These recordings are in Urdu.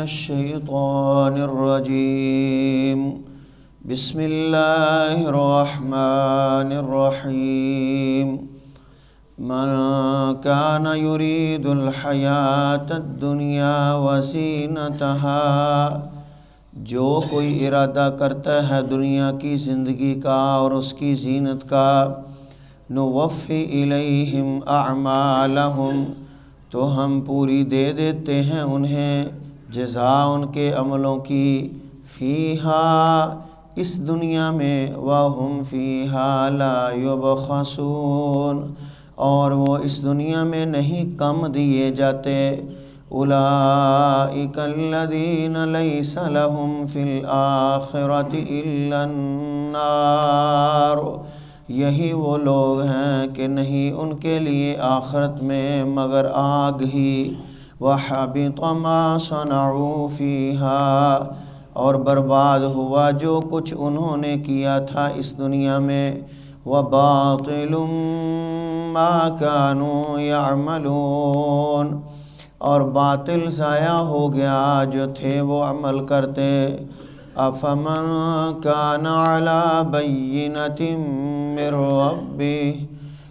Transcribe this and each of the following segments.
الشيطان الرجيم بسم الله الرحمن الرحيم من كان يريد الحياة الدنيا وزينتها، جو کوئی ارادہ کرتا ہے دنیا کی زندگی کا اور اس کی زینت کا، نوفی الیہم اعمالہم، تو ہم پوری دے دیتے ہیں انہیں جزا ان کے عملوں کی، فیہا، اس دنیا میں، وہم فیہا لا یبخسون، اور وہ اس دنیا میں نہیں کم دیے جاتے۔ اولئک الذین لیس لہم فی الآخرۃ الا النار، یہی وہ لوگ ہیں کہ نہیں ان کے لیے آخرت میں مگر آگ ہی، وحبط ما صنعوا فیہا، اور برباد ہوا جو کچھ انہوں نے کیا تھا اس دنیا میں، وباطل ما كانوا یعملون، اور باطل ضائع ہو گیا جو تھے وہ عمل کرتے۔ افمن كان على بینۃ من ربہ،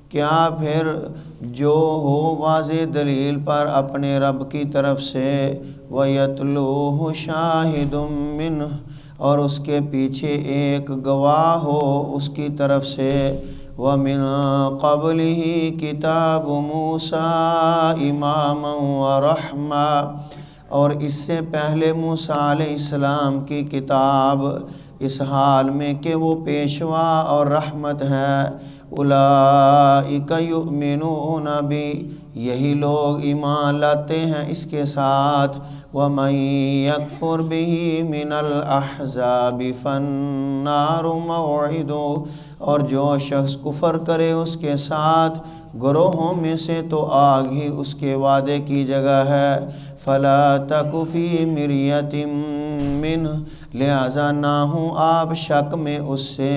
کیا پھر جو ہو واضح دلیل پر اپنے رب کی طرف سے، وَيَتْلُوهُ شَاهِدٌ مِّنْهُ، اور اس کے پیچھے ایک گواہ ہو اس کی طرف سے، وَمِن قَبْلِهِ كِتَابُ مُوسَىٰ إِمَامًا وَرَحْمَةً، اور اس سے پہلے موسیٰ علیہ السلام کی کتاب اس حال میں کہ وہ پیشوا اور رحمت ہے۔ اولئک یؤمنون بہ، یہی لوگ ایمان لاتے ہیں اس کے ساتھ، ومن یکفر بہ من الاحزاب فالنار موعدہ، اور جو شخص کفر کرے اس کے ساتھ گروہوں میں سے تو آگ ہی اس کے وعدے کی جگہ ہے۔ فلا تک فی مریۃ منہ، لہذا نہ ہوں آپ شک میں اس سے،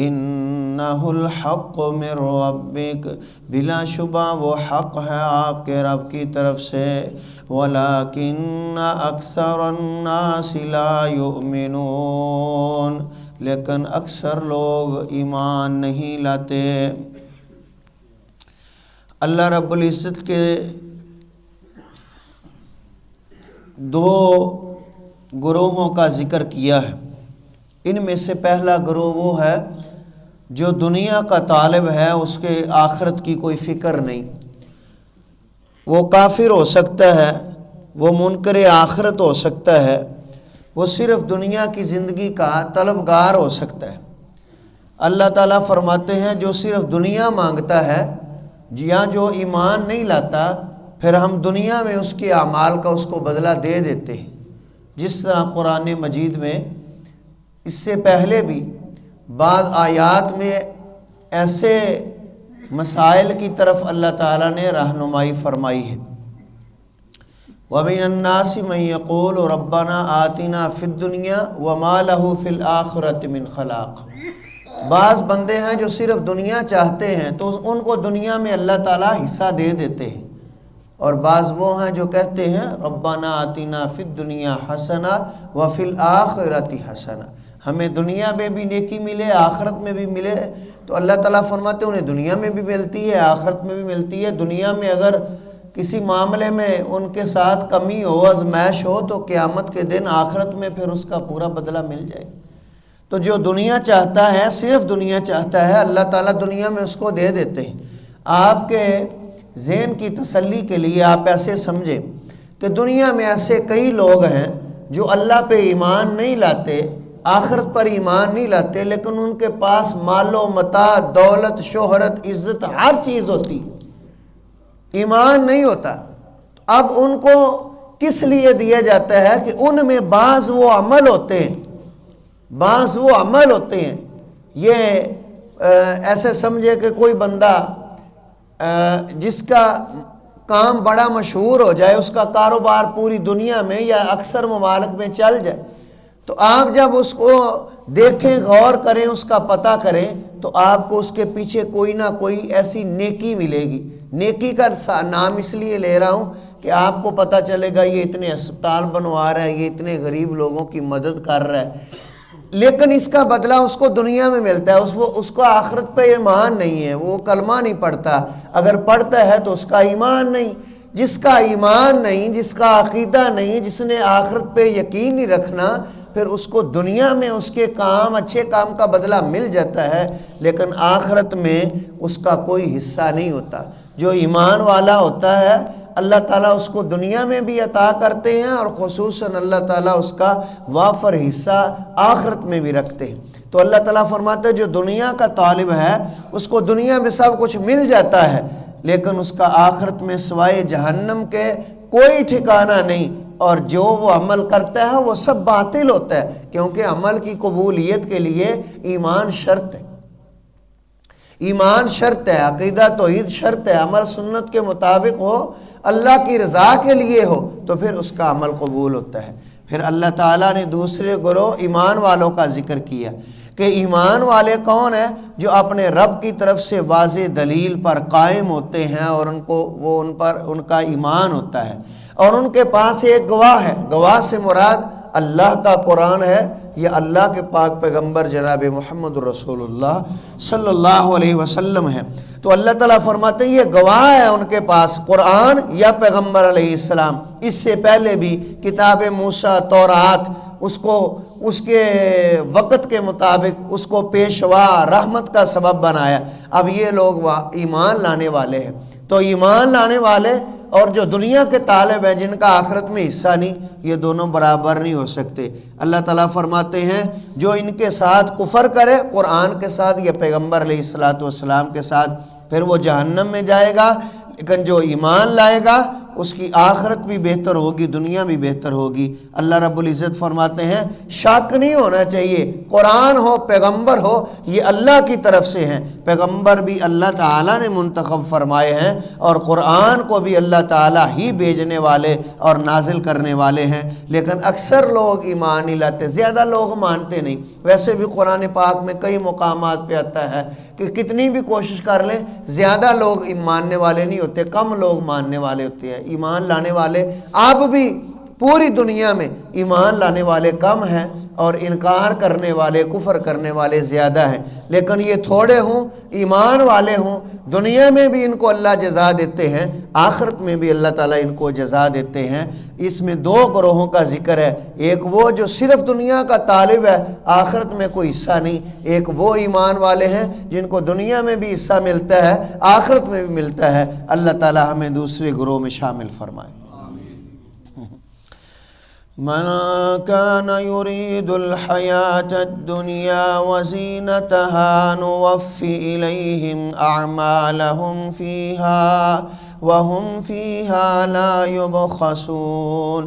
انہ الحق من ربک، بلا شبہ وہ حق ہے آپ کے رب کی طرف سے، ولکن اکثر الناس لا یؤمنون، لیکن اکثر لوگ ایمان نہیں لاتے۔ اللہ رب العزت کے دو گروہوں کا ذکر کیا ہے۔ ان میں سے پہلا گروہ وہ ہے جو دنیا کا طالب ہے، اس کے آخرت کی کوئی فکر نہیں، وہ کافر ہو سکتا ہے، وہ منکر آخرت ہو سکتا ہے، وہ صرف دنیا کی زندگی کا طلبگار ہو سکتا ہے۔ اللہ تعالیٰ فرماتے ہیں جو صرف دنیا مانگتا ہے یا جو ایمان نہیں لاتا، پھر ہم دنیا میں اس کے اعمال کا اس کو بدلہ دے دیتے ہیں، جس طرح قرآن مجید میں اس سے پہلے بھی بعض آیات میں ایسے مسائل کی طرف اللہ تعالیٰ نے رہنمائی فرمائی ہے۔ وَمِنَ النَّاسِ مَن يَقُولُ رَبَّنَا آتِنَا فِي الدُّنْيَا وَمَا لَهُ فِي الْآخِرَةِ مِنْ خَلَاقٍ، بعض بندے ہیں جو صرف دنیا چاہتے ہیں تو ان کو دنیا میں اللہ تعالیٰ حصہ دے دیتے ہیں، اور بعض وہ ہیں جو کہتے ہیں ربنا آتنا فی الدنیا حسنہ وفی الآخرۃ حسنہ، ہمیں دنیا میں بھی نیکی ملے آخرت میں بھی ملے، تو اللہ تعالیٰ فرماتے ہیں انہیں دنیا میں بھی ملتی ہے آخرت میں بھی ملتی ہے۔ دنیا میں اگر کسی معاملے میں ان کے ساتھ کمی ہو، آزمائش ہو، تو قیامت کے دن آخرت میں پھر اس کا پورا بدلہ مل جائے۔ تو جو دنیا چاہتا ہے، صرف دنیا چاہتا ہے، اللہ تعالیٰ دنیا میں اس کو دے دیتے ہیں۔ آپ کے ذہن کی تسلی کے لیے آپ ایسے سمجھیں کہ دنیا میں ایسے کئی لوگ ہیں جو اللہ پہ ایمان نہیں لاتے، آخرت پر ایمان نہیں لاتے، لیکن ان کے پاس مال و متاع، دولت، شہرت، عزت، ہر چیز ہوتی، ایمان نہیں ہوتا۔ اب ان کو کس لیے دیا جاتا ہے کہ ان میں بعض وہ عمل ہوتے ہیں، یہ ایسے سمجھے کہ کوئی بندہ جس کا کام بڑا مشہور ہو جائے، اس کا کاروبار پوری دنیا میں یا اکثر ممالک میں چل جائے، تو تو آپ جب اس کو دیکھیں، غور کریں، اس کا پتہ کریں، تو آپ کو اس کے پیچھے کوئی نہ کوئی ایسی نیکی ملے گی۔ نیکی کا نام اس لیے لے رہا ہوں کہ آپ کو پتہ چلے گا یہ اتنے اسپتال بنوا رہا ہے، یہ اتنے غریب لوگوں کی مدد کر رہا ہے، لیکن اس کا بدلہ اس کو دنیا میں ملتا ہے۔ اس کو آخرت پہ ایمان نہیں ہے، وہ کلمہ نہیں پڑھتا، اگر پڑھتا ہے تو اس کا ایمان نہیں۔ جس کا ایمان نہیں، جس کا عقیدہ نہیں، جس نے آخرت پہ یقین نہیں رکھنا، پھر اس کو دنیا میں اس کے کام، اچھے کام کا بدلہ مل جاتا ہے، لیکن آخرت میں اس کا کوئی حصہ نہیں ہوتا۔ جو ایمان والا ہوتا ہے اللہ تعالیٰ اس کو دنیا میں بھی عطا کرتے ہیں، اور خصوصاً اللہ تعالیٰ اس کا وافر حصہ آخرت میں بھی رکھتے ہیں۔ تو اللہ تعالیٰ فرماتے ہیں جو دنیا کا طالب ہے اس کو دنیا میں سب کچھ مل جاتا ہے، لیکن اس کا آخرت میں سوائے جہنم کے کوئی ٹھکانہ نہیں، اور جو وہ عمل کرتا ہے وہ سب باطل ہوتا ہے، کیونکہ عمل کی قبولیت کے لیے ایمان شرط ہے۔ ایمان شرط ہے، عقیدہ توحید شرط ہے، عمل سنت کے مطابق ہو، اللہ کی رضا کے لیے ہو، تو پھر اس کا عمل قبول ہوتا ہے۔ پھر اللہ تعالیٰ نے دوسرے گروہ ایمان والوں کا ذکر کیا کہ ایمان والے کون ہیں؟ جو اپنے رب کی طرف سے واضح دلیل پر قائم ہوتے ہیں، اور ان کا ایمان ہوتا ہے، اور ان کے پاس ایک گواہ ہے۔ گواہ سے مراد اللہ کا قرآن ہے یا اللہ کے پاک پیغمبر جناب محمد رسول اللہ صلی اللہ علیہ وسلم ہے۔ تو اللہ تعالیٰ فرماتے ہیں یہ گواہ ہے ان کے پاس، قرآن یا پیغمبر علیہ السلام۔ اس سے پہلے بھی کتاب موسیٰ، تورات، اس کے وقت کے مطابق اس کو پیشوا رحمت کا سبب بنایا۔ اب یہ لوگ ایمان لانے والے ہیں۔ تو ایمان لانے والے اور جو دنیا کے طالب ہیں جن کا آخرت میں حصہ نہیں، یہ دونوں برابر نہیں ہو سکتے۔ اللہ تعالیٰ فرماتے ہیں جو ان کے ساتھ کفر کرے، قرآن کے ساتھ یا پیغمبر علیہ السلام کے ساتھ، پھر وہ جہنم میں جائے گا، لیکن جو ایمان لائے گا اس کی آخرت بھی بہتر ہوگی، دنیا بھی بہتر ہوگی۔ اللہ رب العزت فرماتے ہیں شک نہیں ہونا چاہیے، قرآن ہو، پیغمبر ہو، یہ اللہ کی طرف سے ہیں۔ پیغمبر بھی اللہ تعالیٰ نے منتخب فرمائے ہیں، اور قرآن کو بھی اللہ تعالیٰ ہی بھیجنے والے اور نازل کرنے والے ہیں، لیکن اکثر لوگ ایمان نہیں لاتے، زیادہ لوگ مانتے نہیں۔ ویسے بھی قرآن پاک میں کئی مقامات پہ آتا ہے کہ کتنی بھی کوشش کر لیں زیادہ لوگ ماننے والے نہیں ہوتے، کم لوگ ماننے والے ہوتے ہیں۔ ایمان لانے والے اب بھی پوری دنیا میں ایمان لانے والے کم ہیں، اور انکار کرنے والے، کفر کرنے والے زیادہ ہیں، لیکن یہ تھوڑے ہوں، ایمان والے ہوں، دنیا میں بھی ان کو اللہ جزا دیتے ہیں، آخرت میں بھی اللہ تعالیٰ ان کو جزا دیتے ہیں۔ اس میں دو گروہوں کا ذکر ہے، ایک وہ جو صرف دنیا کا طالب ہے، آخرت میں کوئی حصہ نہیں، ایک وہ ایمان والے ہیں جن کو دنیا میں بھی حصہ ملتا ہے، آخرت میں بھی ملتا ہے۔ اللہ تعالیٰ ہمیں دوسرے گروہ میں شامل فرمائے۔ من كان يريد الحياة الدنيا وزينتها نوفي إليهم أعمالهم فيها وهم فيها لا يبخسون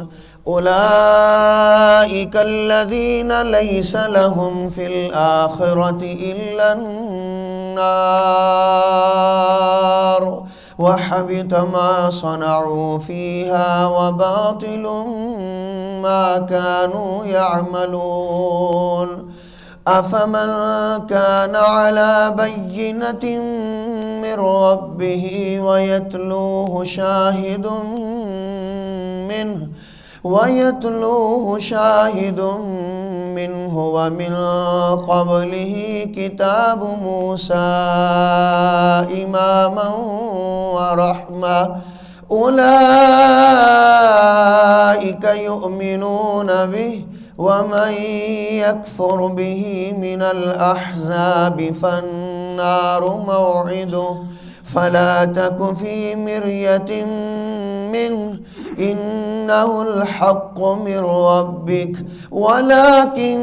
أولئك الذين ليس لهم في الآخرة إلا النار وحبط ما صنعوا فيها وباطل ما كانوا يعملون أفمن كان على بينة من ربه ويتلوه شاهد منه ومن قبله كتاب موسى إماما ورحمة أولئك يؤمنون به ومن يكفر به من الأحزاب فالنار موعده فلا تك في مرية منه إنه الحق من ربك ولكن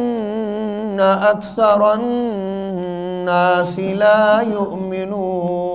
أكثر الناس لا يؤمنون۔